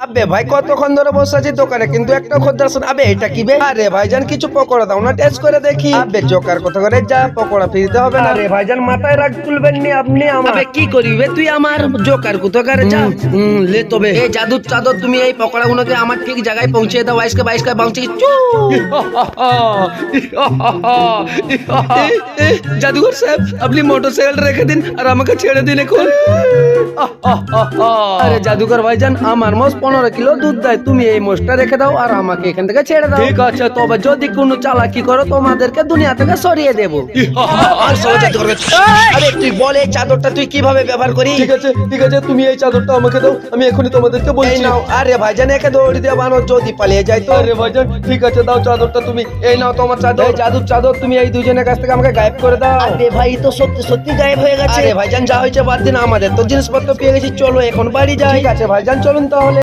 আবে ভাই কতক্ষণ ধরে বসে আছি দোকানে কিন্তু একটা খদ্দের আসেন। আবে এটা কি বে? আরে ভাইজান কিছু পকোড়া দাও না, টেস্ট করে দেখি। আবে জোকার কত করে যা, পকোড়া ফ্রিতে হবে না। আরে ভাইজান মাথায় রাগ তুলবেন নি আপনি আমার। আবে কি করিবে তুই আমার জোকার কুতকার যা লে তবে এই জাদুর চাদর তুমি এই পকোড়া গুলোকে আমার ঠিক জায়গায় পৌঁছে দাও। 22 বাউন্সি চু জাদুঘর সাহেব আপনি মোটরসাইকেল রেখে দিন আর আমাকে ছেড়ে দিন এখন। আরে জাদুঘর ভাইজান আমার মোষ 15 কিলো দুধ দেয়, তুমি এই মোষটা রেখে দাও আর আমাকে এখান থেকে ছেড়ে দাও। ঠিক আছে, তবে যদি কোনো চালাকি করো তোমাদেরকে দুনিয়া থেকে সরিয়ে দেবো। আরে তুই বলে চাদরটা তুই কিভাবে ব্যবহার করি? ঠিক আছে তুমি এই চাদরটা আমাকে দাও, আমি এখনই তোমাদেরকে এই বলছি। নাও। আরে ভাইজান একে দৌড়ি দিয়ে বানো, যদি পালিয়ে যায় তো। আরে ভাইজান ঠিক আছে দাও চাদরটা তুমি। এই নাও তোমার চাদর। এই জাদুর চাদর তুমি এই দুজনের কাছ থেকে আমাকে গায়েব করে দাও। আরে ভাই তো সত্যি সত্যি গায়েব হয়ে গেছে। আরে ভাইজান যা হয়েছে বাদ দিন, আমাদের তো জিনিসপত্র পেয়ে গেছি, চলো এখন বাড়ি যাই। ঠিক আছে ভাইজান চলুন তাহলে।